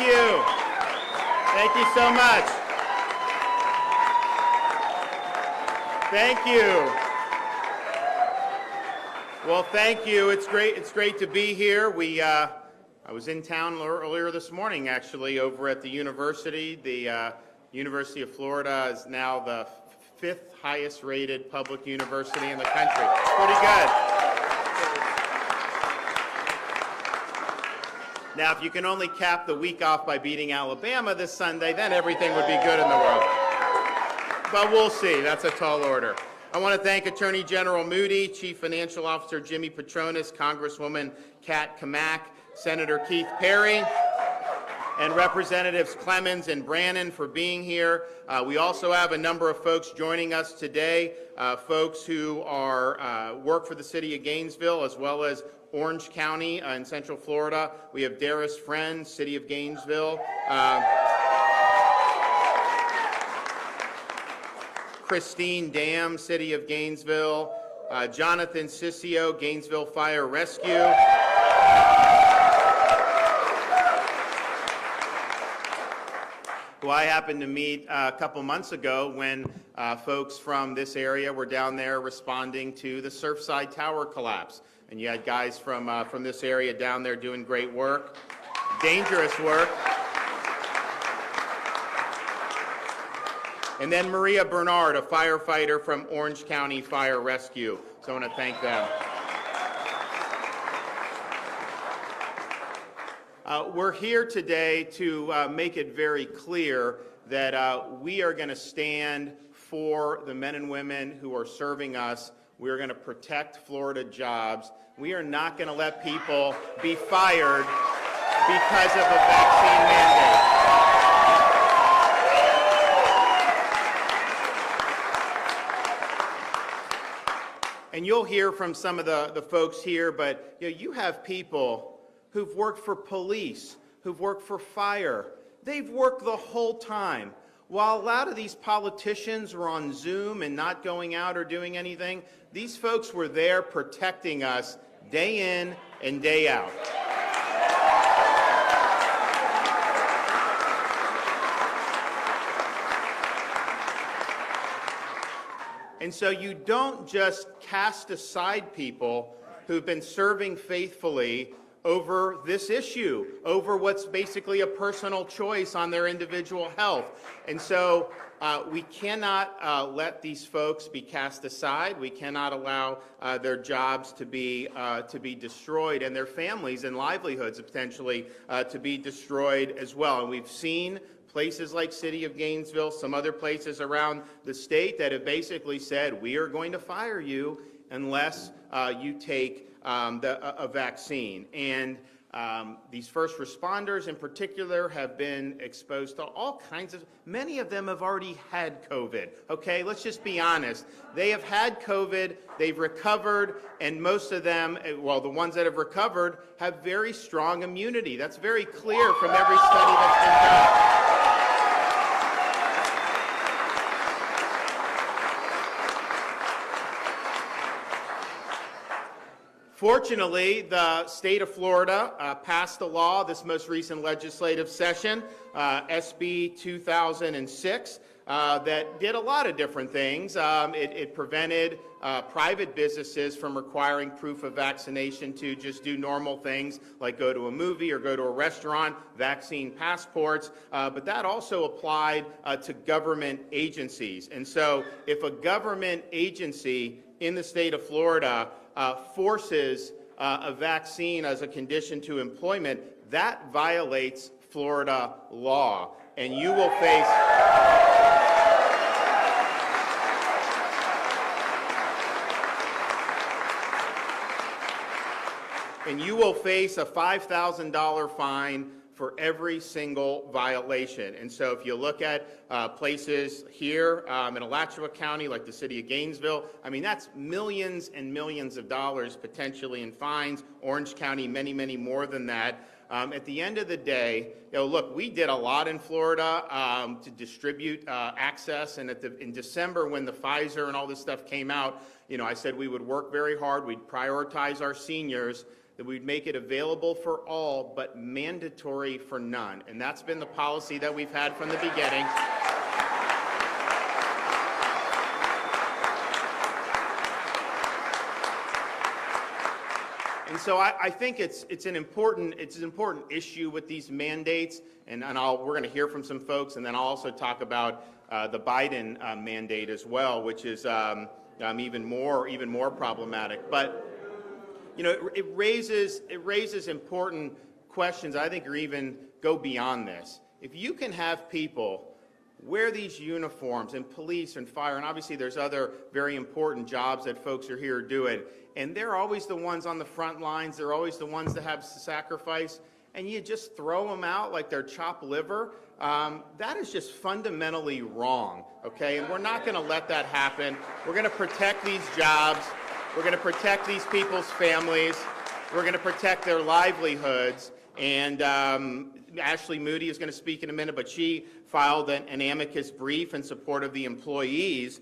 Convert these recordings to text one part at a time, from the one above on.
Thank you. Thank you so much. Thank you. Well, thank you. It's great to be here. I was in town earlier this morning, actually, over at the university. The University of Florida is now the 5th highest rated public university in the country. Pretty good. Now, if you can only cap the week off by beating Alabama this Sunday, then everything would be good in the world. But we'll see. That's a tall order. I want to thank Attorney General Moody, Chief Financial Officer Jimmy Petronis, Congresswoman Kat Kamak, Senator Keith Perry, and Representatives Clemens and Brannon for being here. We also have a number of folks joining us today, folks who are work for the City of Gainesville as well as Orange County in Central Florida. We have Darius Friend, City of Gainesville. Christine Dam, City of Gainesville. Jonathan Sissio, Gainesville Fire Rescue. Who I happened to meet a couple months ago when folks from this area were down there responding to the Surfside Tower collapse. And you had guys from this area down there doing great work, dangerous work. And then Maria Bernard, a firefighter from Orange County Fire Rescue. So I want to thank them. We're here today to make it very clear that we are going to stand for the men and women who are serving us. We are going to protect Florida jobs. We are not going to let people be fired because of a vaccine mandate. And you'll hear from some of the folks here, but you have people who've worked for police, who've worked for fire. They've worked the whole time. While a lot of these politicians were on Zoom and not going out or doing anything, these folks were there protecting us day in and day out. And so you don't just cast aside people who've been serving faithfully over this issue, over what's basically a personal choice on their individual health. And so we cannot let these folks be cast aside. We cannot allow their jobs to be destroyed, and their families and livelihoods potentially to be destroyed as well. And we've seen places like City of Gainesville, some other places around the state that have basically said, we are going to fire you unless you take a vaccine. And these first responders in particular have been exposed to all kinds of, many of them have already had COVID, okay? Let's just be honest. They have had COVID, they've recovered, and most of them, well, the ones that have recovered have very strong immunity. That's very clear from every study that's been done. Fortunately, the state of Florida passed a law this most recent legislative session, SB 2006, that did a lot of different things. It prevented private businesses from requiring proof of vaccination to just do normal things like go to a movie or go to a restaurant, vaccine passports, but that also applied to government agencies. And so if a government agency in the state of Florida forces a vaccine as a condition to employment, that violates Florida law, and you will face a $5,000 fine for every single violation. And so if you look at places here in Alachua County, like the City of Gainesville, I mean, that's millions and millions of dollars potentially in fines. Orange County, many, many more than that. At the end of the day, look, we did a lot in Florida to distribute access, and in December when the Pfizer and all this stuff came out, I said we would work very hard, we'd prioritize our seniors. that we'd make it available for all but mandatory for none. And that's been the policy that we've had from the beginning. And so I think it's an important issue with these mandates, and we're going to hear from some folks, and then I'll also talk about the Biden mandate as well, which is even more problematic. But you know, it raises important questions. I think, or even go beyond this. If you can have people wear these uniforms in police and fire, and obviously there's other very important jobs that folks are here doing, and they're always the ones on the front lines, they're always the ones that have to sacrifice, and you just throw them out like they're chopped liver, that is just fundamentally wrong, okay? And we're not going to let that happen. We're going to protect these jobs. We're going to protect these people's families. We're going to protect their livelihoods. And Ashley Moody is going to speak in a minute, but she filed an amicus brief in support of the employees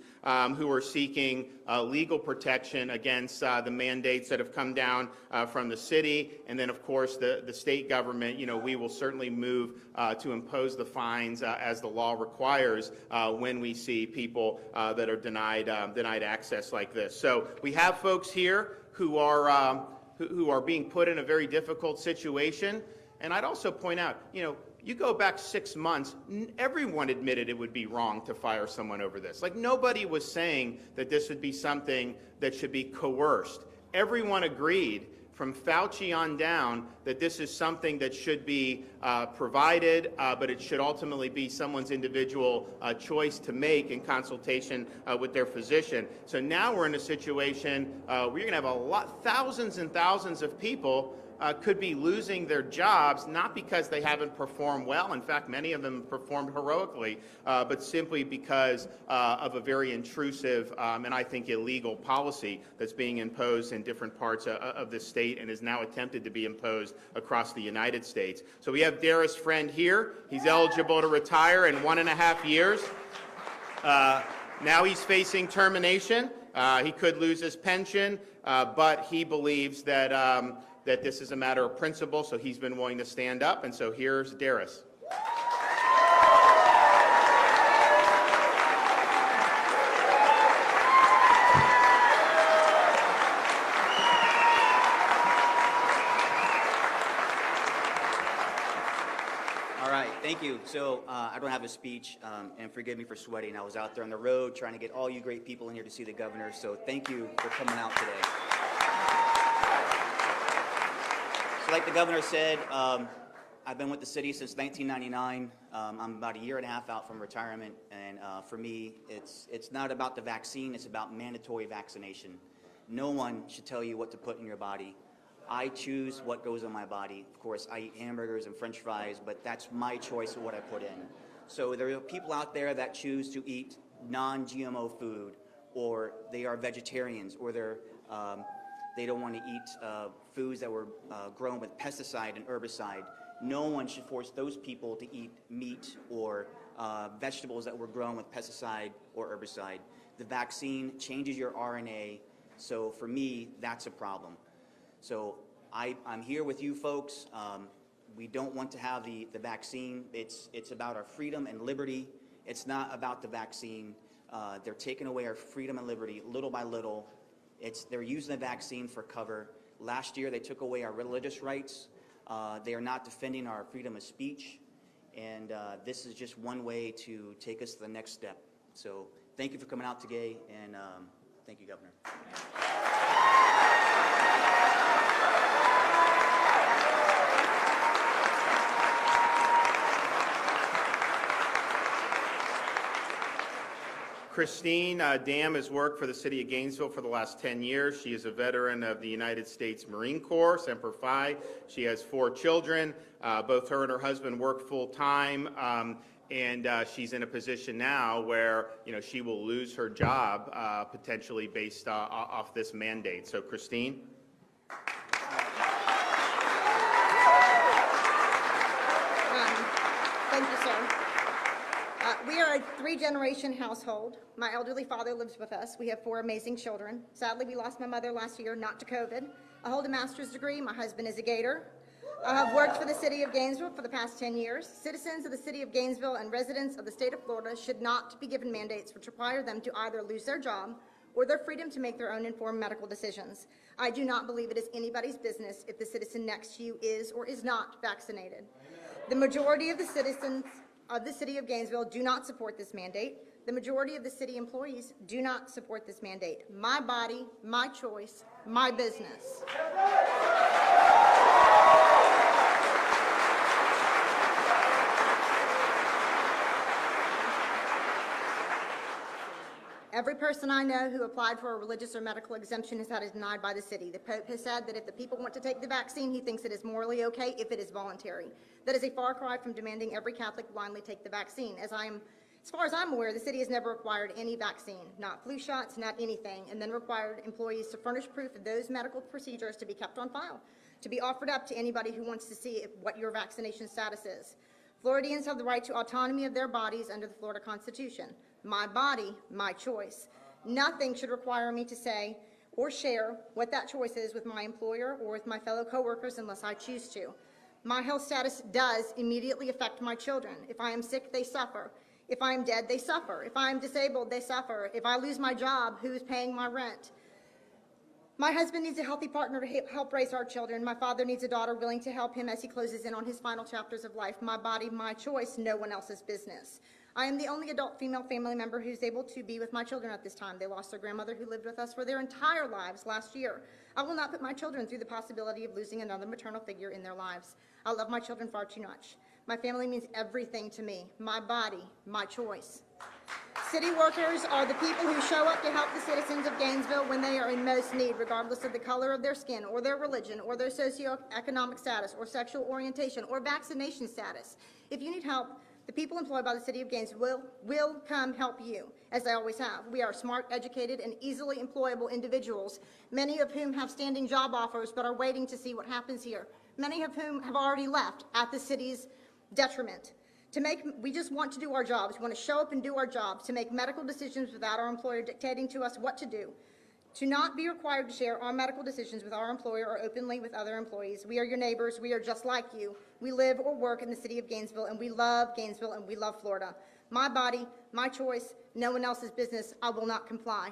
who are seeking legal protection against the mandates that have come down from the city. And then, of course, the state government, you know, we will certainly move to impose the fines as the law requires when we see people that are denied access like this. So we have folks here who are being put in a very difficult situation. And I'd also point out, you know, you go back 6 months, everyone admitted it would be wrong to fire someone over this. Like, nobody was saying that this would be something that should be coerced. Everyone agreed, from Fauci on down, that this is something that should be provided, but it should ultimately be someone's individual choice to make in consultation with their physician. So now we're in a situation where you're going to have thousands and thousands of people could be losing their jobs, not because they haven't performed well. In fact, many of them performed heroically, but simply because of a very intrusive and I think illegal policy that's being imposed in different parts of the state and is now attempted to be imposed across the United States. So we have Dara's friend here. He's eligible to retire in 1.5 years. Now he's facing termination. He could lose his pension, but he believes that that this is a matter of principle, so he's been willing to stand up. And so here's Darius. All right, thank you. So I don't have a speech, and forgive me for sweating. I was out there on the road trying to get all you great people in here to see the governor, so thank you for coming out today. So like the governor said, I've been with the city since 1999. I'm about 1.5 years out from retirement, and for me, it's not about the vaccine, it's about mandatory vaccination. No one should tell you what to put in your body. I choose what goes in my body. Of course, I eat hamburgers and French fries, but that's my choice of what I put in. So there are people out there that choose to eat non-GMO food, or they are vegetarians, or they don't want to eat foods that were grown with pesticide and herbicide. No one should force those people to eat meat or vegetables that were grown with pesticide or herbicide. The vaccine changes your RNA, so for me, that's a problem. So I'm here with you folks. We don't want to have the vaccine. It's about our freedom and liberty. It's not about the vaccine. They're taking away our freedom and liberty little by little. They're using the vaccine for cover. Last year, they took away our religious rights. They are not defending our freedom of speech. And this is just one way to take us to the next step. So thank you for coming out today, and thank you, Governor. Christine Dam has worked for the city of Gainesville for the last 10 years. She is a veteran of the United States Marine Corps, Semper Fi. She has 4 children. Both her and her husband work full-time, and she's in a position now where, you know, she will lose her job potentially based off this mandate. So, Christine. Thank you, sir. We are a 3-generation household. My elderly father lives with us. We have 4 amazing children. Sadly, we lost my mother last year, not to COVID, I hold a master's degree. My husband is a Gator. I have worked for the city of Gainesville for the past 10 years. Citizens of the city of Gainesville and residents of the state of Florida should not be given mandates which require them to either lose their job or their freedom to make their own informed medical decisions. I do not believe it is anybody's business if the citizen next to you is or is not vaccinated. The majority of the citizens of the city of Gainesville do not support this mandate. The majority of the city employees do not support this mandate. My body, my choice, my business. Every person I know who applied for a religious or medical exemption has had it denied by the city. The Pope has said that if the people want to take the vaccine, he thinks it is morally okay if it is voluntary. That is a far cry from demanding every Catholic blindly take the vaccine. As far as I'm aware, the city has never required any vaccine, not flu shots, not anything, and then required employees to furnish proof of those medical procedures to be kept on file, to be offered up to anybody who wants to see what your vaccination status is. Floridians have the right to autonomy of their bodies under the Florida Constitution. My body, my choice. Nothing should require me to say or share what that choice is with my employer or with my fellow coworkers unless I choose to. My health status does immediately affect my children. If I am sick, they suffer. If I am dead, they suffer. If I am disabled, they suffer. If I lose my job, who is paying my rent? My husband needs a healthy partner to help raise our children. My father needs a daughter willing to help him as he closes in on his final chapters of life. My body, my choice, no one else's business. I am the only adult female family member who's able to be with my children at this time. They lost their grandmother who lived with us for their entire lives last year. I will not put my children through the possibility of losing another maternal figure in their lives. I love my children far too much. My family means everything to me. My body, my choice. City workers are the people who show up to help the citizens of Gainesville when they are in most need, regardless of the color of their skin or their religion or their socioeconomic status or sexual orientation or vaccination status. If you need help, the people employed by the city of Gainesville will come help you, as they always have. We are smart, educated, and easily employable individuals, many of whom have standing job offers but are waiting to see what happens here, many of whom have already left at the city's detriment. We just want to do our jobs. We want to show up and do our jobs, to make medical decisions without our employer dictating to us what to do, to not be required to share our medical decisions with our employer or openly with other employees. We are your neighbors. We are just like you. We live or work in the city of Gainesville, and we love Gainesville, and we love Florida. My body, my choice, no one else's business. I will not comply.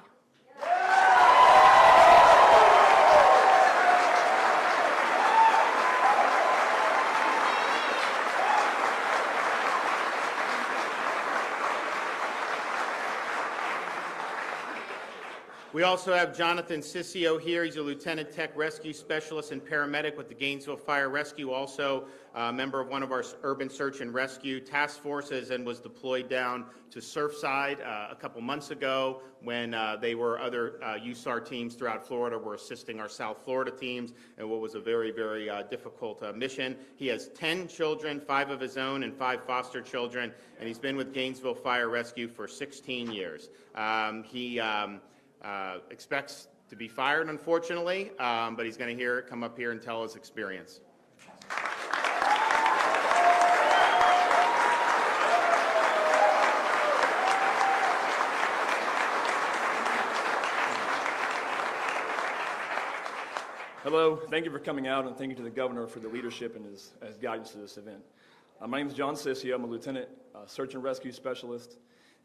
We also have Jonathan Sissio here. He's a Lieutenant Tech Rescue Specialist and Paramedic with the Gainesville Fire Rescue, also a member of one of our urban search and rescue task forces, and was deployed down to Surfside a couple months ago when other USAR teams throughout Florida were assisting our South Florida teams in what was a very, very difficult mission. He has 10 children, 5 of his own and 5 foster children, and he's been with Gainesville Fire Rescue for 16 years. He expects to be fired, unfortunately, but he's going to come up here and tell his experience. Hello, thank you for coming out, and thank you to the governor for the leadership and his guidance to this event. My name is John Sissio. I'm a Lieutenant Search and Rescue Specialist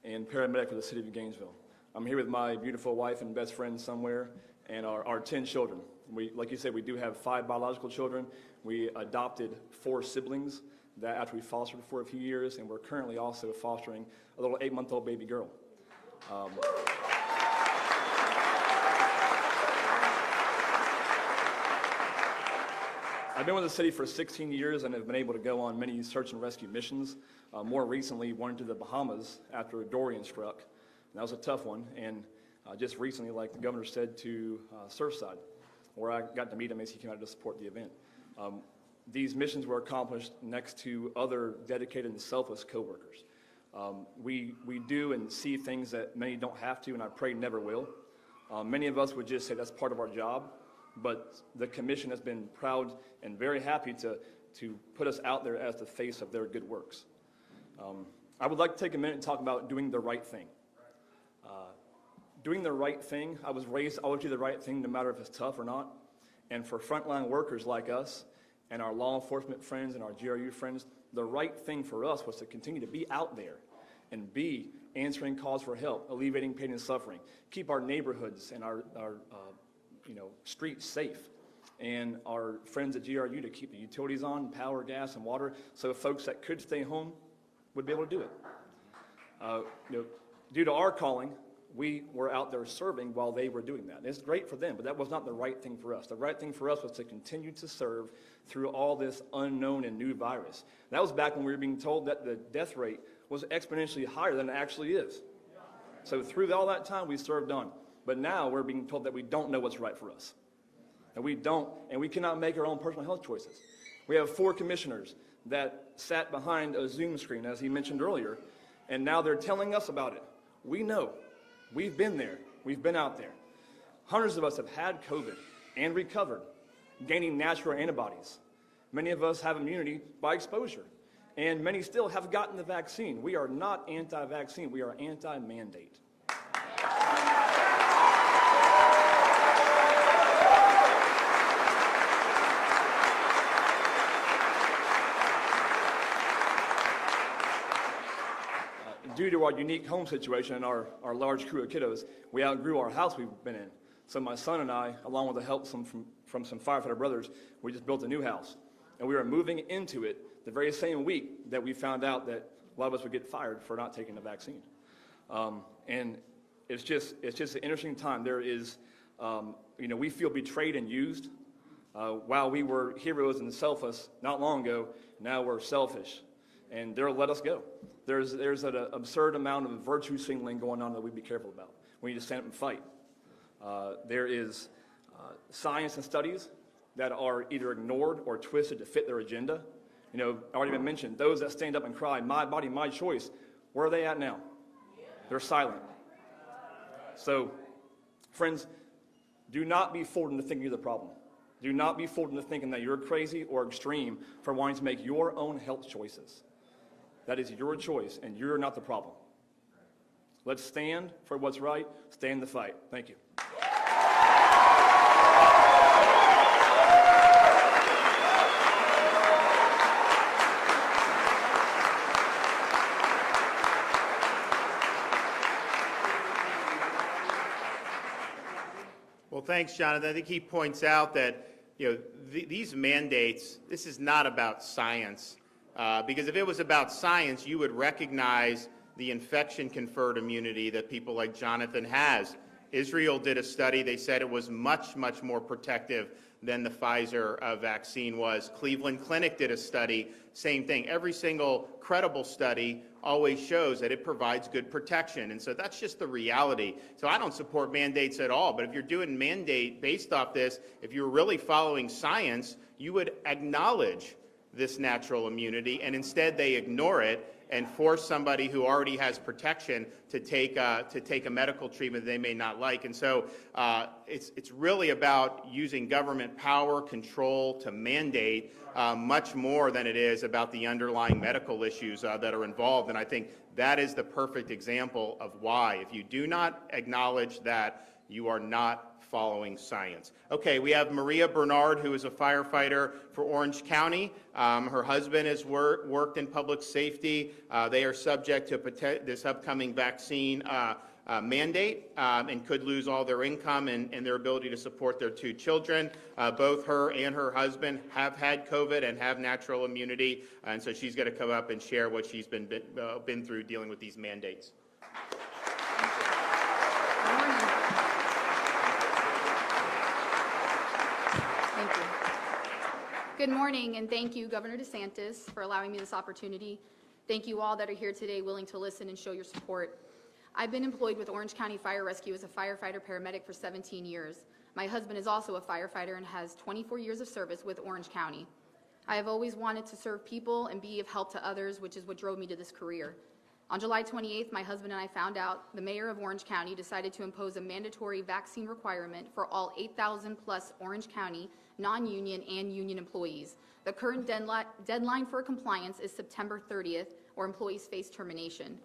and Paramedic for the city of Gainesville. I'm here with my beautiful wife and best friend somewhere, and our 10 children. Like you said, we do have 5 biological children. We adopted 4 siblings that after we fostered for a few years, and we're currently also fostering a little 8-month-old baby girl. I've been with the city for 16 years and have been able to go on many search and rescue missions. More recently, one to the Bahamas after a Dorian struck. And that was a tough one, and just recently, like the governor said, to Surfside, where I got to meet him as he came out to support the event. These missions were accomplished next to other dedicated and selfless coworkers. We do and see things that many don't have to, and I pray never will. Many of us would just say that's part of our job, but the commission has been proud and very happy to put us out there as the face of their good works. I would like to take a minute and talk about doing the right thing. Doing the right thing, I was raised always do the right thing no matter if it's tough or not. And for frontline workers like us and our law enforcement friends and our GRU friends, the right thing for us was to continue to be out there and be answering calls for help, alleviating pain and suffering, keep our neighborhoods and our streets safe, and our friends at GRU to keep the utilities on, power, gas, and water, so folks that could stay home would be able to do it. Due to our calling, we were out there serving while they were doing that. It's great for them, but that was not the right thing for us. The right thing for us was to continue to serve through all this unknown and new virus. That was back when we were being told that the death rate was exponentially higher than it actually is. So through all that time, we served on. But now we're being told that we don't know what's right for us. And we cannot make our own personal health choices. We have 4 commissioners that sat behind a Zoom screen, as he mentioned earlier, and now they're telling us about it. We know. We've been there. We've been out there. Hundreds of us have had COVID and recovered, gaining natural antibodies. Many of us have immunity by exposure, and many still have gotten the vaccine. We are not anti-vaccine. We are anti-mandate. Due to our unique home situation and our large crew of kiddos, we outgrew our house we've been in. So my son and I, along with the help from some firefighter brothers, we just built a new house. And we were moving into it the very same week that we found out that a lot of us would get fired for not taking the vaccine. And it's just an interesting time. There is, we feel betrayed and used. While we were heroes and selfless not long ago, now we're selfish. And they'll let us go. There's an absurd amount of virtue signaling going on that we be careful about. We need to stand up and fight. There is science and studies that are either ignored or twisted to fit their agenda. Already been mentioned, those that stand up and cry, "My body, my choice," where are they at now? They're silent. So, friends, do not be fooled into thinking you're the problem. Do not be fooled into thinking that you're crazy or extreme for wanting to make your own health choices. That is your choice, and you're not the problem. Let's stand for what's right, stand the fight. Thank you. Well, thanks, Jonathan. I think he points out that these mandates, this is not about science. Because if it was about science, you would recognize the infection-conferred immunity that people like Jonathan has. Israel did a study. They said it was much, much more protective than the Pfizer vaccine was. Cleveland Clinic did a study, same thing. Every single credible study always shows that it provides good protection. And so that's just the reality. So I don't support mandates at all. But if you're doing mandate based off this, if you're really following science, you would acknowledge this natural immunity, and instead they ignore it and force somebody who already has protection to take a medical treatment they may not like. And so it's really about using government power control to mandate much more than it is about the underlying medical issues that are involved. And I think that is the perfect example of why. If you do not acknowledge that, you are not following science. Okay, we have Maria Bernard, who is a firefighter for Orange County. Her husband has worked in public safety. They are subject to this upcoming vaccine mandate and could lose all their income and their ability to support their 2 children. Both her and her husband have had COVID and have natural immunity, and so she's going to come up and share what she's been through dealing with these mandates. Good morning, and thank you, Governor DeSantis, for allowing me this opportunity. Thank you all that are here today willing to listen and show your support. I've been employed with Orange County Fire Rescue as a firefighter-paramedic for 17 years. My husband is also a firefighter and has 24 years of service with Orange County. I have always wanted to serve people and be of help to others, which is what drove me to this career. On July 28th, my husband and I found out the mayor of Orange County decided to impose a mandatory vaccine requirement for all 8,000 plus Orange County non-union and union employees. The current deadline for compliance is September 30th, or employees face termination.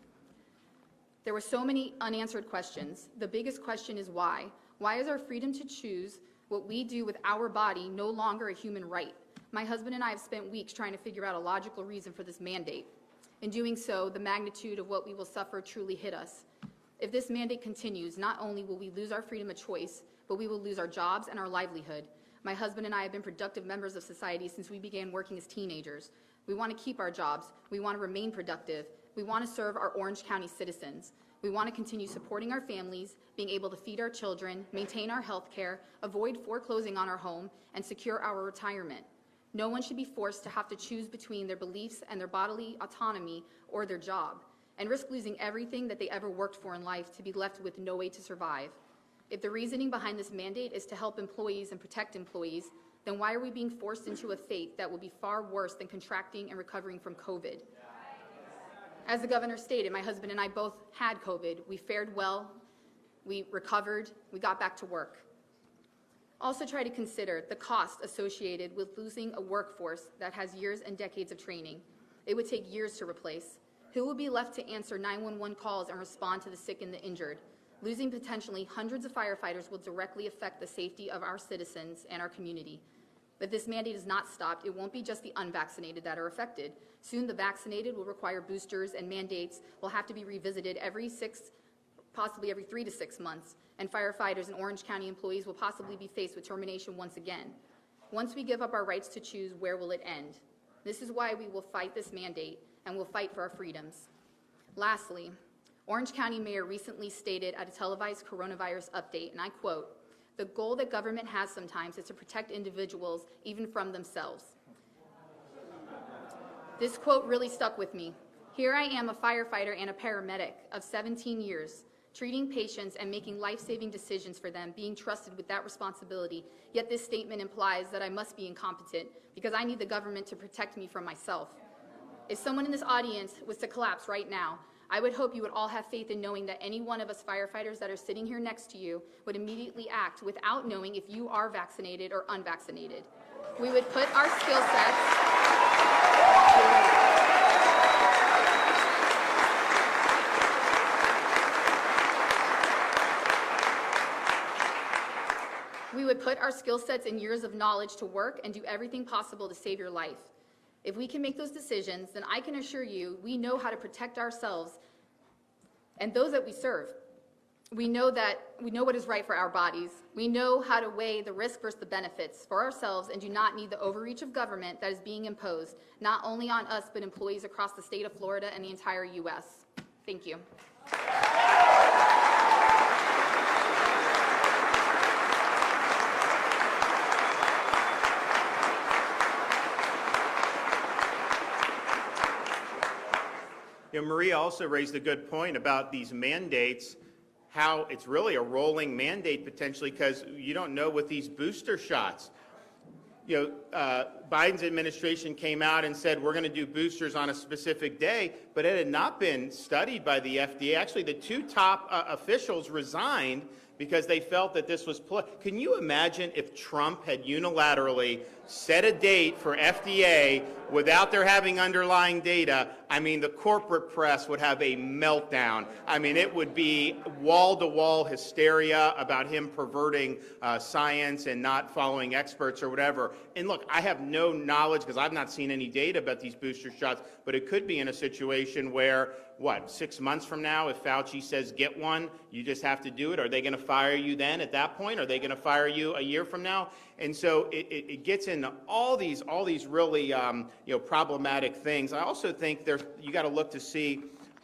There were so many unanswered questions. The biggest question is why? Why is our freedom to choose What we do with our body no longer a human right. My husband and I have spent weeks trying to figure out a logical reason for this mandate. In doing so, the magnitude of what we will suffer truly hit us. If this mandate continues, not only will we lose our freedom of choice, but we will lose our jobs and our livelihood. My husband and I have been productive members of society since we began working as teenagers. We want to keep our jobs. We want to remain productive. We want to serve our Orange County citizens. We want to continue supporting our families, being able to feed our children, maintain our health care, avoid foreclosing on our home, and secure our retirement. No one should be forced to have to choose between their beliefs and their bodily autonomy or their job, and risk losing everything that they ever worked for in life to be left with no way to survive. If the reasoning behind this mandate is to help employees and protect employees, then why are we being forced into a fate that will be far worse than contracting and recovering from COVID? As the governor stated, my husband and I both had COVID. We fared well, we recovered, we got back to work. Also try to consider the cost associated with losing a workforce that has years and decades of training. It would take years to replace. Who will be left to answer 911 calls and respond to the sick and the injured? Losing potentially hundreds of firefighters will directly affect the safety of our citizens and our community. If this mandate is not stopped, it won't be just the unvaccinated that are affected. Soon the vaccinated will require boosters, and mandates will have to be revisited possibly every 3 to 6 months, and firefighters and Orange County employees will possibly be faced with termination once again. Once we give up our rights to choose, where will it end? This is why we will fight this mandate and will fight for our freedoms. Lastly, Orange County Mayor recently stated at a televised coronavirus update, and I quote, "The goal that government has sometimes is to protect individuals even from themselves." This quote really stuck with me. Here I am, a firefighter and a paramedic of 17 years, treating patients and making life-saving decisions for them, being trusted with that responsibility, yet this statement implies that I must be incompetent because I need the government to protect me from myself. If someone in this audience was to collapse right now, I would hope you would all have faith in knowing that any one of us firefighters that are sitting here next to you would immediately act without knowing if you are vaccinated or unvaccinated. We would put our skill sets and years of knowledge to work and do everything possible to save your life. If we can make those decisions, then I can assure you we know how to protect ourselves and those that we serve. We know what is right for our bodies. We know how to weigh the risk versus the benefits for ourselves and do not need the overreach of government that is being imposed, not only on us, but employees across the state of Florida and the entire U.S. Thank you. Maria also raised a good point about these mandates, how it's really a rolling mandate potentially because you don't know with these booster shots. Biden's administration came out and said we're going to do boosters on a specific day, but it had not been studied by the FDA. Actually, the two top officials resigned because they felt that this was Can you imagine if Trump had unilaterally set a date for FDA without there having underlying data? I mean, the corporate press would have a meltdown. I mean, it would be wall-to-wall hysteria about him perverting science and not following experts or whatever. And look, I have no knowledge because I've not seen any data about these booster shots, but it could be in a situation where, 6 months from now, if Fauci says get one, you just have to do it? Are they going to fire you then at that point? Are they going to fire you a year from now? And so it gets into all these really problematic things. I also think you got to look to see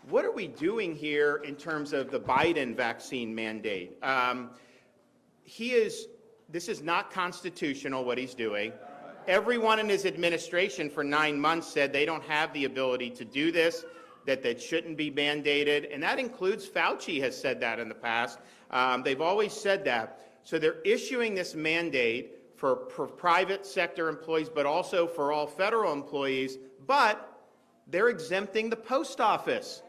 what are we doing here in terms of the Biden vaccine mandate. This is not constitutional what he's doing. Everyone in his administration for 9 months said they don't have the ability to do this, that shouldn't be mandated, and that includes Fauci has said that in the past. They've always said that. So they're issuing this mandate for private sector employees, but also for all federal employees, but they're exempting the post office.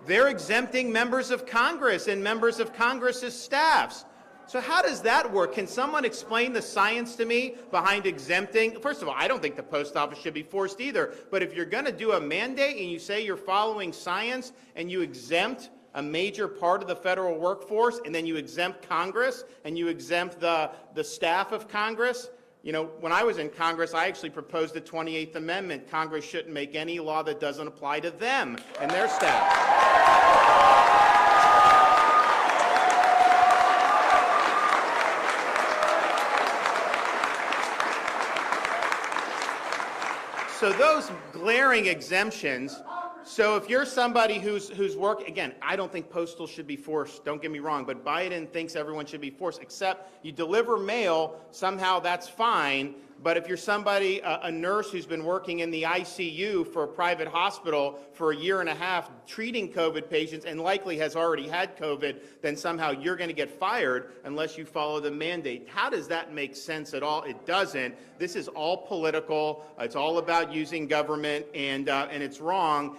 They're exempting members of Congress and members of Congress's staffs. So how does that work? Can someone explain the science to me behind exempting? First of all, I don't think the post office should be forced either. But if you're going to do a mandate and you say you're following science and you exempt a major part of the federal workforce, and then you exempt Congress and you exempt the staff of Congress. You know, when I was in Congress, I actually proposed the 28th Amendment. Congress shouldn't make any law that doesn't apply to them and their staff. So those glaring exemptions, so if you're somebody who's again, I don't think postal should be forced, don't get me wrong, but Biden thinks everyone should be forced, except you deliver mail, somehow that's fine. But if you're somebody, a nurse who's been working in the ICU for a private hospital for a year and a half treating COVID patients and likely has already had COVID, then somehow you're going to get fired unless you follow the mandate. How does that make sense at all? It doesn't. This is all political. It's all about using government, and it's wrong.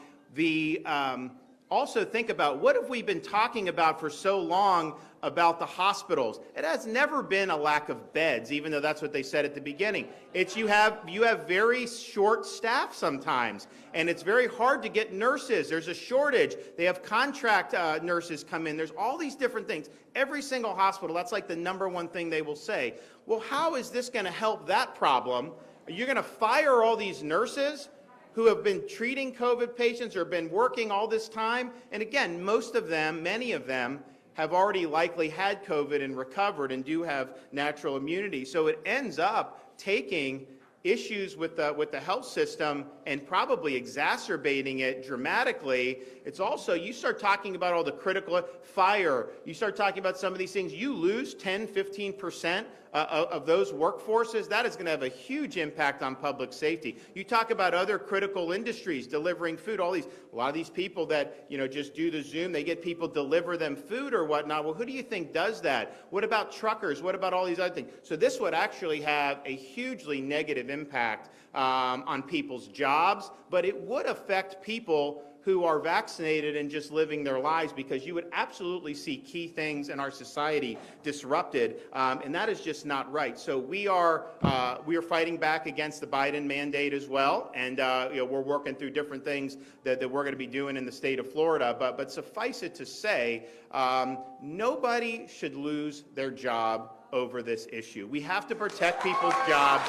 Also think about, what have we been talking about for so long about the hospitals? It has never been a lack of beds, even though that's what they said at the beginning. It's you have very short staff sometimes, and it's very hard to get nurses. There's a shortage. They have contract nurses come in. There's all these different things. Every single hospital, that's like the #1 thing they will say. Well, how is this going to help that problem? Are you going to fire all these nurses who have been treating COVID patients or been working all this time? And again, most of them, many of them, have already likely had COVID and recovered and do have natural immunity. So it ends up taking issues with the health system and probably exacerbating it dramatically. It's also, you start talking about all the critical fire, you start talking about some of these things, you lose 10, 15% of those workforces. That is going to have a huge impact on public safety. You talk about other critical industries delivering food, a lot of these people that, you know, just do the Zoom, they get people deliver them food or whatnot. Well, who do you think does that? What about truckers? What about all these other things? So this would actually have a hugely negative impact on people's jobs, but it would affect people who are vaccinated and just living their lives, because you would absolutely see key things in our society disrupted, and that is just not right. So we are fighting back against the Biden mandate as well, and you know, we're working through different things that we're going to be doing in the state of Florida. But suffice it to say, nobody should lose their job over this issue. We have to protect people's jobs.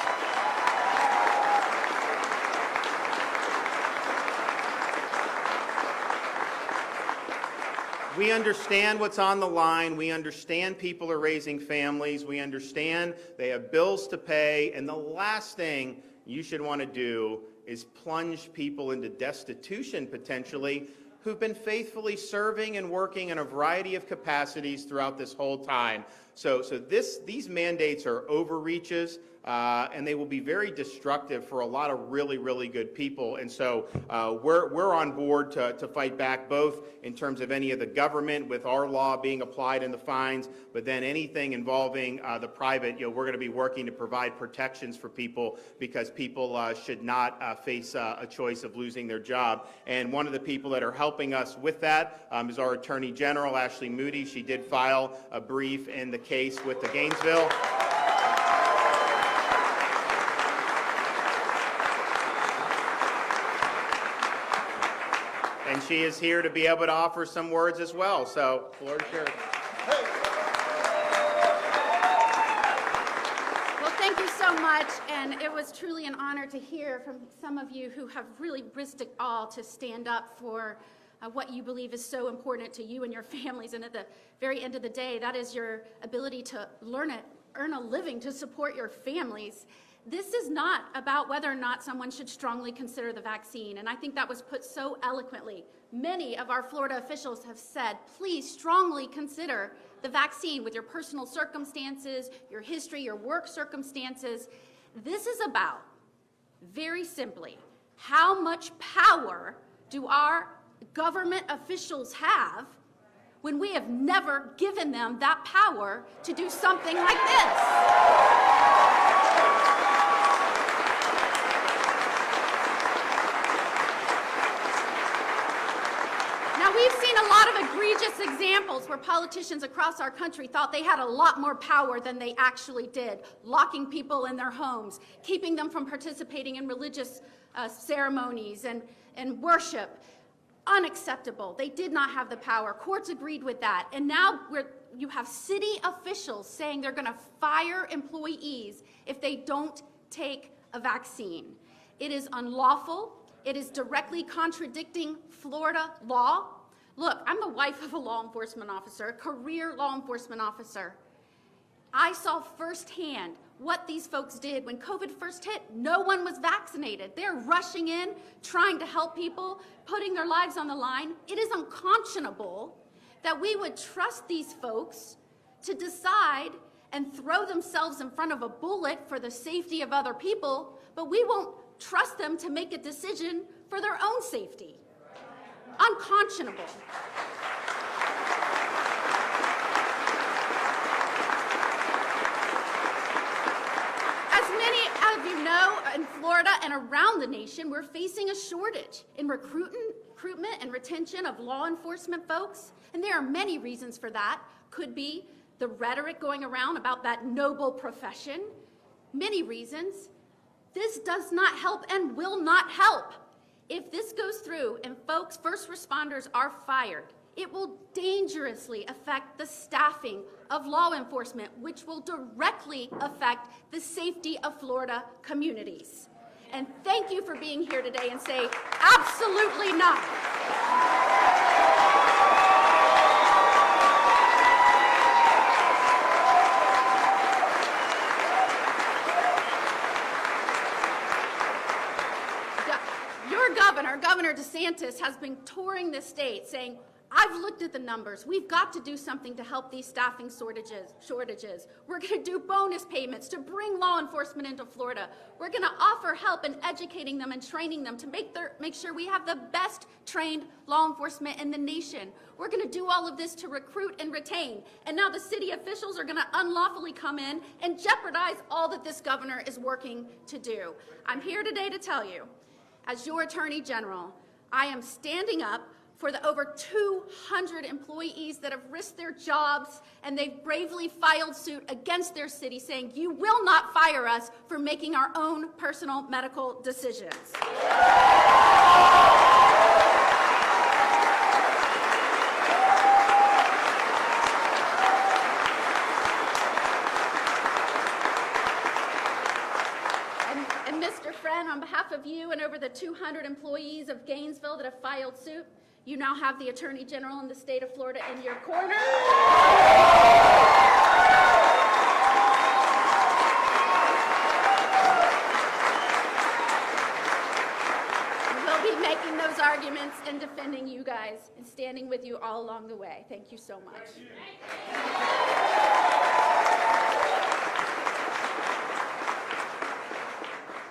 We understand what's on the line. We understand people are raising families. We understand they have bills to pay. And the last thing you should want to do is plunge people into destitution, potentially, who've been faithfully serving and working in a variety of capacities throughout this whole time. So these mandates are overreaches, and they will be very destructive for a lot of really, really good people. And so we're on board to fight back, both in terms of any of the government with our law being applied and the fines, but then anything involving the private, you know, we're going to be working to provide protections for people, because people should not face a choice of losing their job. And one of the people that are helping us with that is our Attorney General, Ashley Moody. She did file a brief in the case with the Gainesville. And she is here to be able to offer some words as well. So, floor is yours. Well, thank you so much, and it was truly an honor to hear from some of you who have really risked it all to stand up for what you believe is so important to you and your families. And at the very end of the day, that is your ability to earn a living to support your families. This is not about whether or not someone should strongly consider the vaccine, and I think that was put so eloquently. Many of our Florida officials have said, please strongly consider the vaccine with your personal circumstances, your history, your work circumstances. This is about, very simply, how much power do our government officials have when we have never given them that power to do something like this. Now, we've seen a lot of egregious examples where politicians across our country thought they had a lot more power than they actually did, locking people in their homes, keeping them from participating in religious ceremonies and worship. unacceptable. They did not have the power. Courts agreed with that. And now you have city officials saying they're going to fire employees if they don't take a vaccine. It is unlawful. It is directly contradicting Florida law. Look, I'm the wife of a law enforcement officer, a career law enforcement officer. I saw firsthand what these folks did when COVID first hit. No one was vaccinated. They're rushing in, trying to help people, putting their lives on the line. It is unconscionable that we would trust these folks to decide and throw themselves in front of a bullet for the safety of other people, but we won't trust them to make a decision for their own safety. Unconscionable. As you know, in Florida and around the nation, we're facing a shortage in recruitment and retention of law enforcement folks, and there are many reasons for that. Could be the rhetoric going around about that noble profession. Many reasons. This does not help and will not help. If this goes through and folks, first responders are fired, it will dangerously affect the staffing of law enforcement, which will directly affect the safety of Florida communities. And thank you for being here today and say, absolutely not. Governor DeSantis has been touring the state saying, I've looked at the numbers. We've got to do something to help these staffing shortages. We're going to do bonus payments to bring law enforcement into Florida. We're going to offer help in educating them and training them to make sure we have the best trained law enforcement in the nation. We're going to do all of this to recruit and retain. And now the city officials are going to unlawfully come in and jeopardize all that this governor is working to do. I'm here today to tell you, as your Attorney General, I am standing up for the over 200 employees that have risked their jobs and they've bravely filed suit against their city saying, you will not fire us for making our own personal medical decisions. On behalf of you and over the 200 employees of Gainesville that have filed suit, you now have the Attorney General in the state of Florida in your corner. We'll be making those arguments and defending you guys and standing with you all along the way. Thank you so much.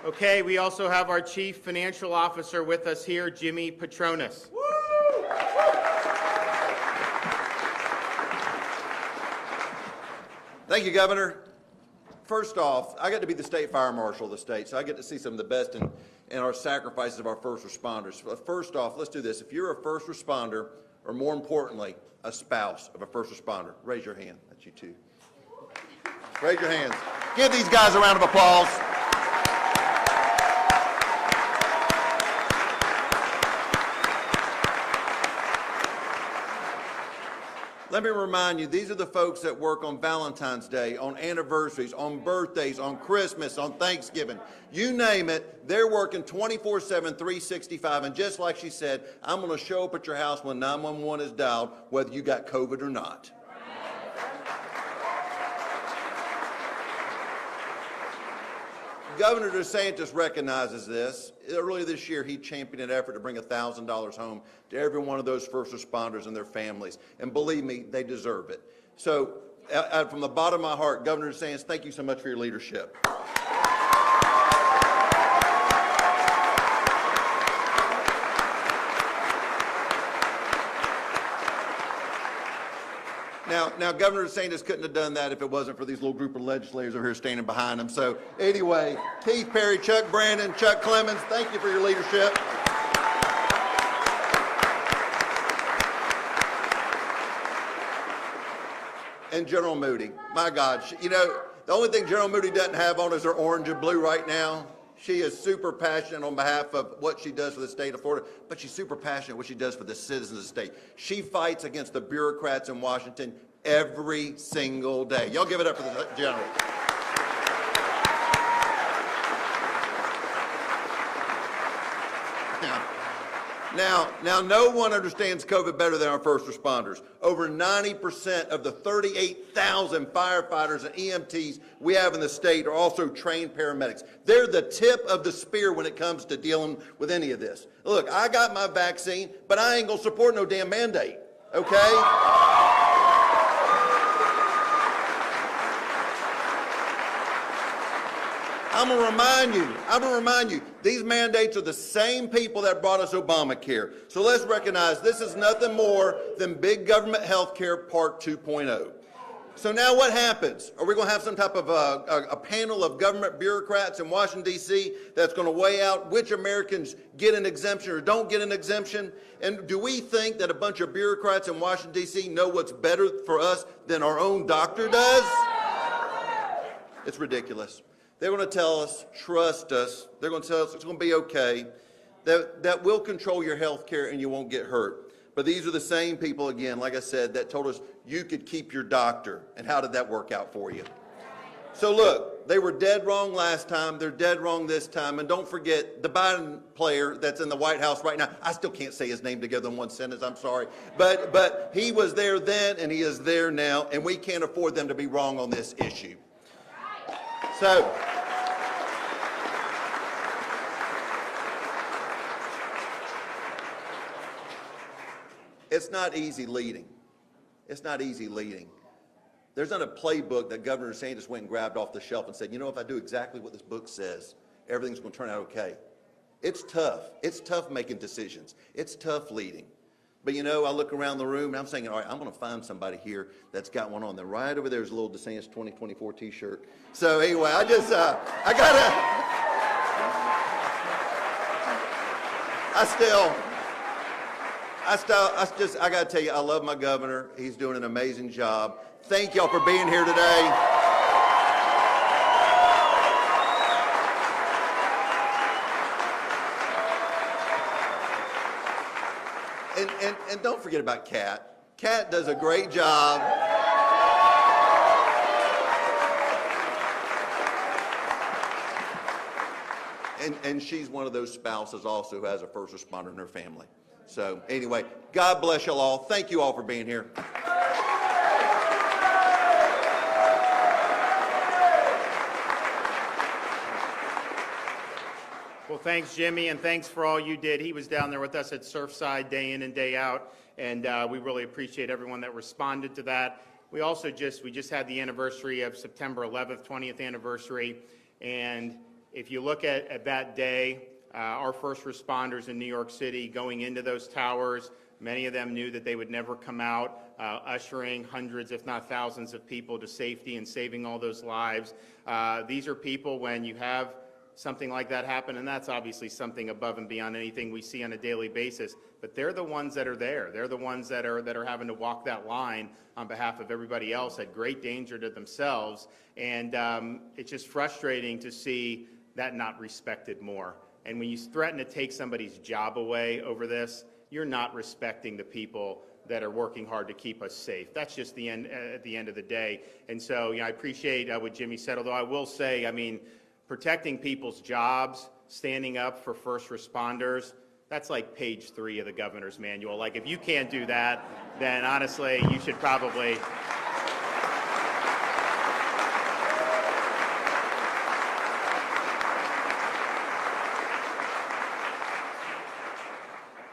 Okay, we also have our Chief Financial Officer with us here, Jimmy Petronas. Thank you, Governor. First off, I got to be the state fire marshal of the state, so I get to see some of the best in our sacrifices of our first responders. But first off, let's do this. If you're a first responder, or more importantly, a spouse of a first responder, raise your hand. That's you too. Raise your hands. Give these guys a round of applause. Let me remind you, these are the folks that work on Valentine's Day, on anniversaries, on birthdays, on Christmas, on Thanksgiving. You name it, they're working 24/7, 365. And just like she said, I'm going to show up at your house when 911 is dialed, whether you got COVID or not. Governor DeSantis recognizes this. Earlier this year, he championed an effort to bring $1,000 home to every one of those first responders and their families. And believe me, they deserve it. So from the bottom of my heart, Governor DeSantis, thank you so much for your leadership. Now, Governor DeSantis couldn't have done that if it wasn't for these little group of legislators over here standing behind him. So anyway, Keith Perry, Chuck Brandon, Chuck Clemens, thank you for your leadership. And General Moody, my God, you know, the only thing General Moody doesn't have on is her orange and blue right now She is super passionate on behalf of what she does for the state of Florida, but she's super passionate what she does for the citizens of the state. She fights against the bureaucrats in Washington every single day. Y'all give it up for the general. Now, no one understands COVID better than our first responders. Over 90% of the 38,000 firefighters and EMTs we have in the state are also trained paramedics. They're the tip of the spear when it comes to dealing with any of this. Look, I got my vaccine, but I ain't gonna support no damn mandate, okay? I'm gonna remind you, these mandates are the same people that brought us Obamacare. So let's recognize this is nothing more than big government health care part 2.0. So now what happens? Are we gonna have some type of a panel of government bureaucrats in Washington, D.C. that's gonna weigh out which Americans get an exemption or don't get an exemption? And do we think that a bunch of bureaucrats in Washington, D.C. know what's better for us than our own doctor does? It's ridiculous. They're going to tell us, trust us. They're going to tell us it's going to be okay, that we'll control your health care and you won't get hurt. But these are the same people, again, like I said, that told us you could keep your doctor. And how did that work out for you? So look, they were dead wrong last time. They're dead wrong this time. And don't forget, the Biden player that's in the White House right now, I still can't say his name together in one sentence, I'm sorry. But he was there then and he is there now, and we can't afford them to be wrong on this issue. So, it's not easy leading. It's not easy leading. There's not a playbook that Governor DeSantis went and grabbed off the shelf and said, you know, if I do exactly what this book says, everything's going to turn out okay. It's tough. It's tough making decisions. It's tough leading. But you know, I look around the room and I'm saying, all right, I'm going to find somebody here that's got one on there. Right over there's a little DeSantis 2024 t-shirt. So anyway, I got to tell you, I love my governor. He's doing an amazing job. Thank y'all for being here today. And don't forget about Kat. Kat does a great job. And she's one of those spouses also who has a first responder in her family. So anyway, God bless y'all all. Thank you all for being here. Well, thanks, Jimmy, and thanks for all you did. He was down there with us at Surfside day in and day out, and we really appreciate everyone that responded to that. We also just had the anniversary of September 11th, 20th anniversary, and if you look at that day, our first responders in New York City going into those towers, many of them knew that they would never come out, ushering hundreds, if not thousands of people to safety and saving all those lives. These are people, when you have something like that happen, and that's obviously something above and beyond anything we see on a daily basis, but they're the ones that are there. They're the ones that are having to walk that line on behalf of everybody else at great danger to themselves, and it's just frustrating to see that not respected more. And when you threaten to take somebody's job away over this, you're not respecting the people that are working hard to keep us safe. That's just the end at the end of the day. And so, I appreciate what Jimmy said, although I will say, protecting people's jobs, standing up for first responders, that's like page 3 of the governor's manual. Like, if you can't do that, then honestly, you should probably...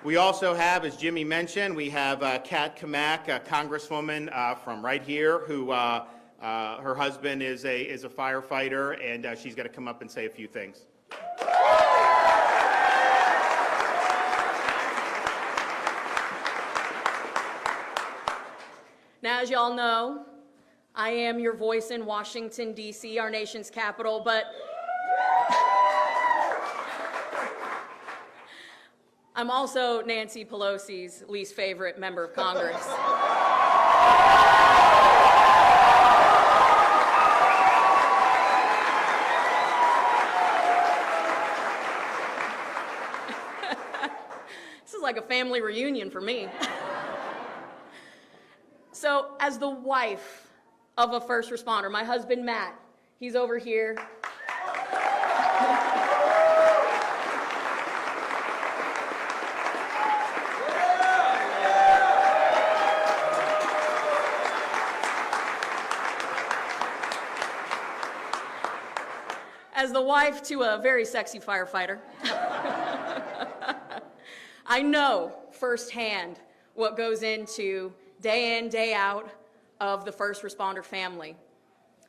We also have, as Jimmy mentioned, we have Kat Kamak, a congresswoman from right here, who her husband is a firefighter, and she's going to come up and say a few things. Now, as y'all know, I am your voice in Washington, D.C., our nation's capital, but I'm also Nancy Pelosi's least favorite member of Congress. family reunion for me. So, as the wife of a first responder, my husband Matt, he's over here. As the wife to a very sexy firefighter, I know firsthand what goes into day in, day out of the first responder family.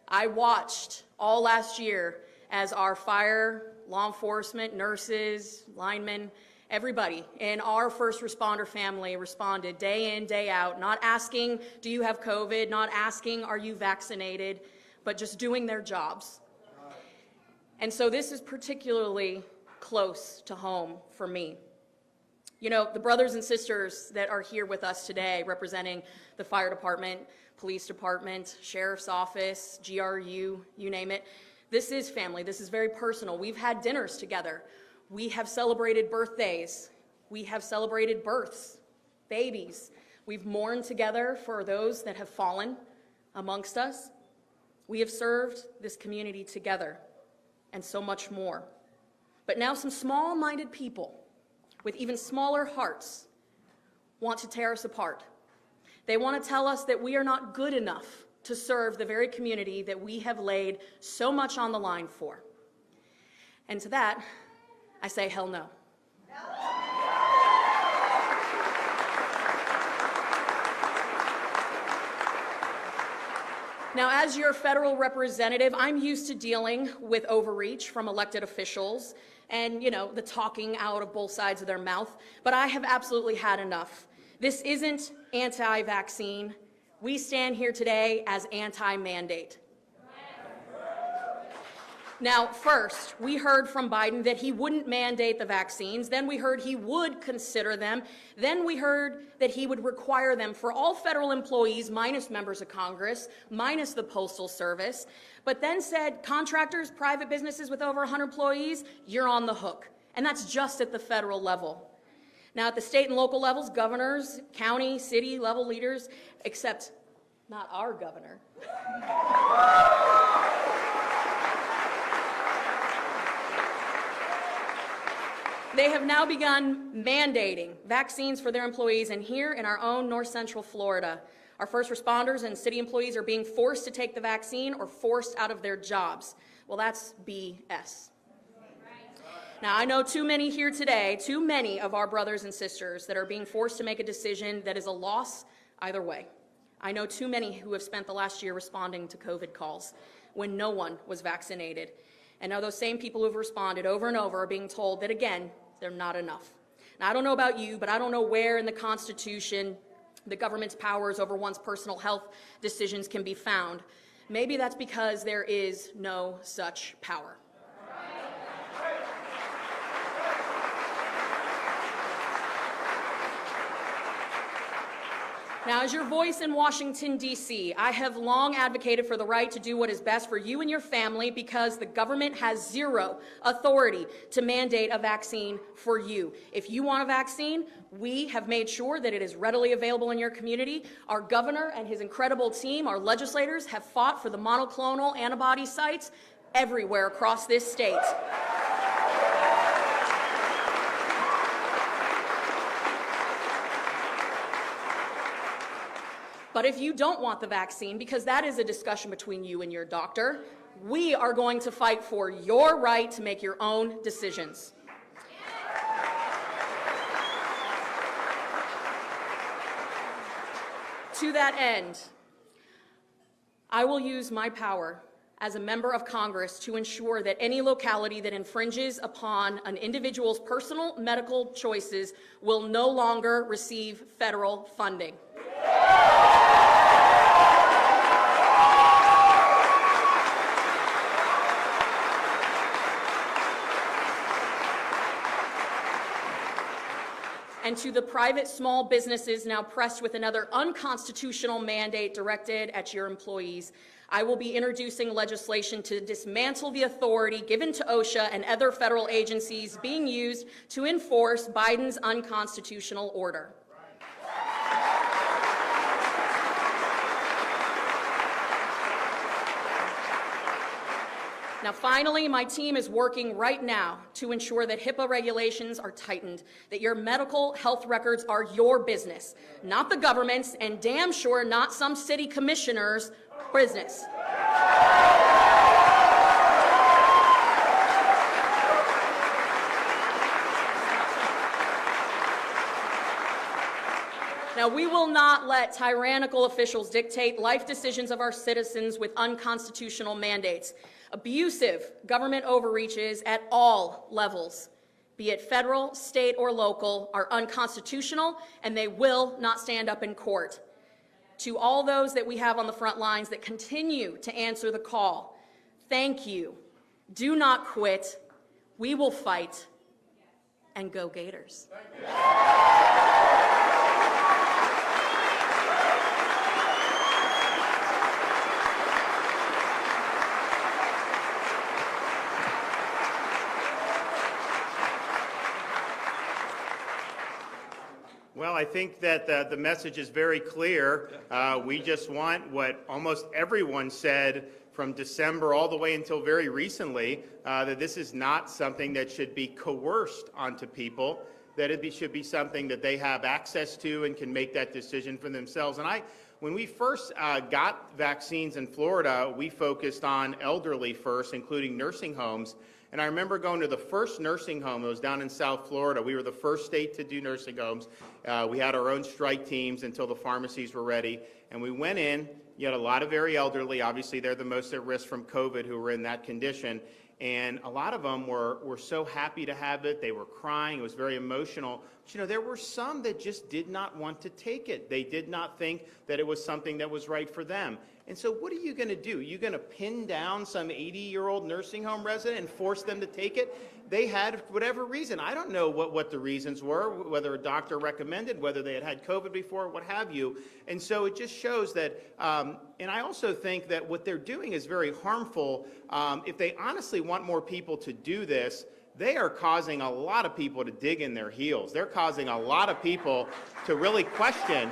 I watched all last year as our fire, law enforcement, nurses, linemen, everybody in our first responder family responded day in, day out, not asking, do you have COVID, not asking, are you vaccinated, but just doing their jobs. And so this is particularly close to home for me. You know, the brothers and sisters that are here with us today representing the fire department, police department, sheriff's office, GRU, you name it, this is family. This is very personal. We've had dinners together. We have celebrated birthdays. We have celebrated births, babies. We've mourned together for those that have fallen amongst us. We have served this community together, and so much more. But now some small-minded people with even smaller hearts want to tear us apart. They want to tell us that we are not good enough to serve the very community that we have laid so much on the line for. And to that, I say hell no. Now, as your federal representative, I'm used to dealing with overreach from elected officials and, you know, the talking out of both sides of their mouth, but I have absolutely had enough. This isn't anti-vaccine. We stand here today as anti-mandate. Now, first, we heard from Biden that he wouldn't mandate the vaccines. Then we heard he would consider them. Then we heard that he would require them for all federal employees, minus members of Congress, minus the Postal Service. But then said contractors, private businesses with over 100 employees, you're on the hook. And that's just at the federal level. Now, at the state and local levels, governors, county, city level leaders, except not our governor. They have now begun mandating vaccines for their employees, and here in our own North Central Florida, our first responders and city employees are being forced to take the vaccine or forced out of their jobs. Well, that's BS. Now, I know too many here today, too many of our brothers and sisters that are being forced to make a decision that is a loss either way. I know too many who have spent the last year responding to COVID calls when no one was vaccinated. And now those same people who have responded over and over are being told that, again, they're not enough. Now, I don't know about you, but I don't know where in the Constitution the government's powers over one's personal health decisions can be found. Maybe that's because there is no such power. Now, as your voice in Washington, D.C., I have long advocated for the right to do what is best for you and your family because the government has zero authority to mandate a vaccine for you. If you want a vaccine, we have made sure that it is readily available in your community. Our governor and his incredible team, our legislators, have fought for the monoclonal antibody sites everywhere across this state. But if you don't want the vaccine, because that is a discussion between you and your doctor, we are going to fight for your right to make your own decisions. To that end, I will use my power as a member of Congress to ensure that any locality that infringes upon an individual's personal medical choices will no longer receive federal funding. And And to the private small businesses now pressed with another unconstitutional mandate directed at your employees, I will be introducing legislation to dismantle the authority given to OSHA and other federal agencies being used to enforce Biden's unconstitutional order. Now, finally, my team is working right now to ensure that HIPAA regulations are tightened, that your medical health records are your business, not the government's, and damn sure not some city commissioner's business. Now, we will not let tyrannical officials dictate life decisions of our citizens with unconstitutional mandates. Abusive government overreaches at all levels, be it federal, state, or local, are unconstitutional, and they will not stand up in court. To all those that we have on the front lines that continue to answer the call, thank you. Do not quit. We will fight. And go Gators. Well, I think that the message is very clear. We just want what almost everyone said from December all the way until very recently, that this is not something that should be coerced onto people, that it should be something that they have access to and can make that decision for themselves. And when we first got vaccines in Florida, we focused on elderly first, including nursing homes. And I remember going to the first nursing home. It was down in South Florida. We were the first state to do nursing homes. We had our own strike teams until the pharmacies were ready. And we went in. You had a lot of very elderly. Obviously, they're the most at risk from COVID who were in that condition. And a lot of them were so happy to have it. They were crying. It was very emotional. But, you know, there were some that just did not want to take it. They did not think that it was something that was right for them. And so what are you going to do? You're going to pin down some 80-year-old nursing home resident and force them to take it? They had whatever reason. I don't know what the reasons were, whether a doctor recommended, whether they had COVID before, what have you. And so it just shows that, and I also think that what they're doing is very harmful. If they honestly want more people to do this, they are causing a lot of people to dig in their heels. They're causing a lot of people to really question,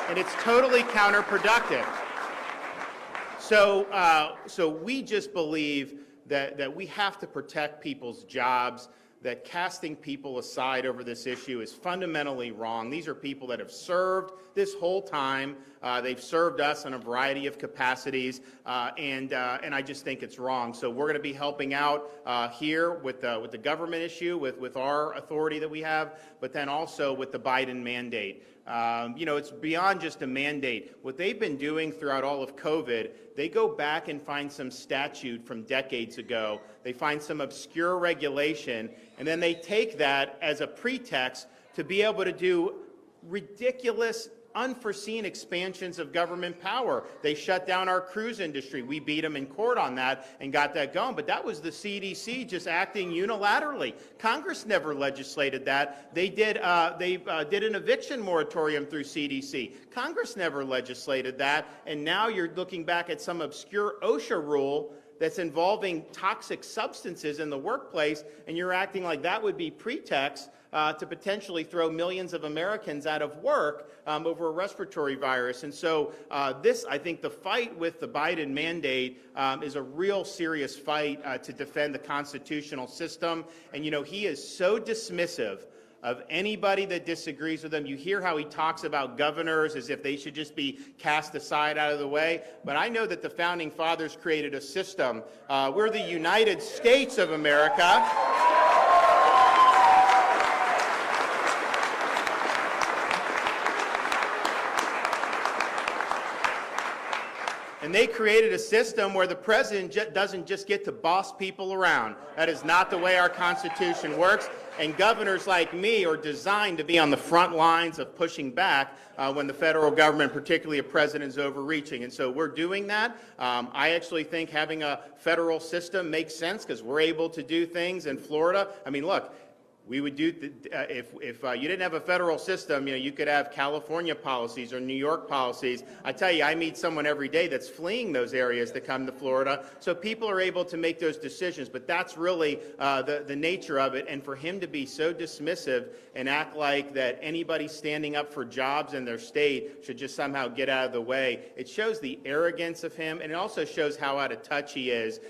and it's totally counterproductive. So we just believe that we have to protect people's jobs, that casting people aside over this issue is fundamentally wrong. These are people that have served this whole time. They've served us in a variety of capacities, and I just think it's wrong. So we're going to be helping out here with the government issue, with our authority that we have, but then also with the Biden mandate. You know, it's beyond just a mandate. What they've been doing throughout all of COVID, they go back and find some statute from decades ago. They find some obscure regulation, and then they take that as a pretext to be able to do ridiculous, unforeseen expansions of government power. They shut down our cruise industry. We beat them in court on that and got that going. But that was the CDC just acting unilaterally. Congress never legislated that. They did an eviction moratorium through CDC. Congress never legislated that. And now you're looking back at some obscure OSHA rule that's involving toxic substances in the workplace, and you're acting like that would be pretext to potentially throw millions of Americans out of work over a respiratory virus. And so I think the fight with the Biden mandate is a real serious fight to defend the constitutional system. And, you know, he is so dismissive of anybody that disagrees with him. You hear how he talks about governors as if they should just be cast aside out of the way. But I know that the Founding Fathers created a system. We're the United States of America. And they created a system where the president doesn't just get to boss people around. That is not the way our Constitution works. And governors like me are designed to be on the front lines of pushing back when the federal government, particularly a president, is overreaching. And so we're doing that. I actually think having a federal system makes sense because we're able to do things in Florida. I mean, look, We would do, if you didn't have a federal system, you could have California policies or New York policies. I tell you, I meet someone every day that's fleeing those areas to come to Florida. So people are able to make those decisions, but that's really the nature of it. And for him to be so dismissive and act like that anybody standing up for jobs in their state should just somehow get out of the way, it shows the arrogance of him, and it also shows how out of touch he is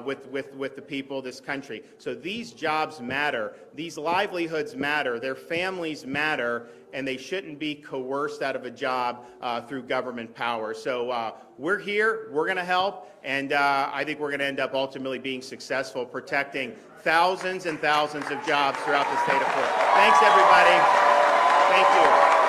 with the people of this country. So these jobs matter. These livelihoods matter, their families matter, and they shouldn't be coerced out of a job through government power. So we're here, we're going to help, and I think we're going to end up ultimately being successful protecting thousands and thousands of jobs throughout the state of Florida. Thanks, everybody. Thank you.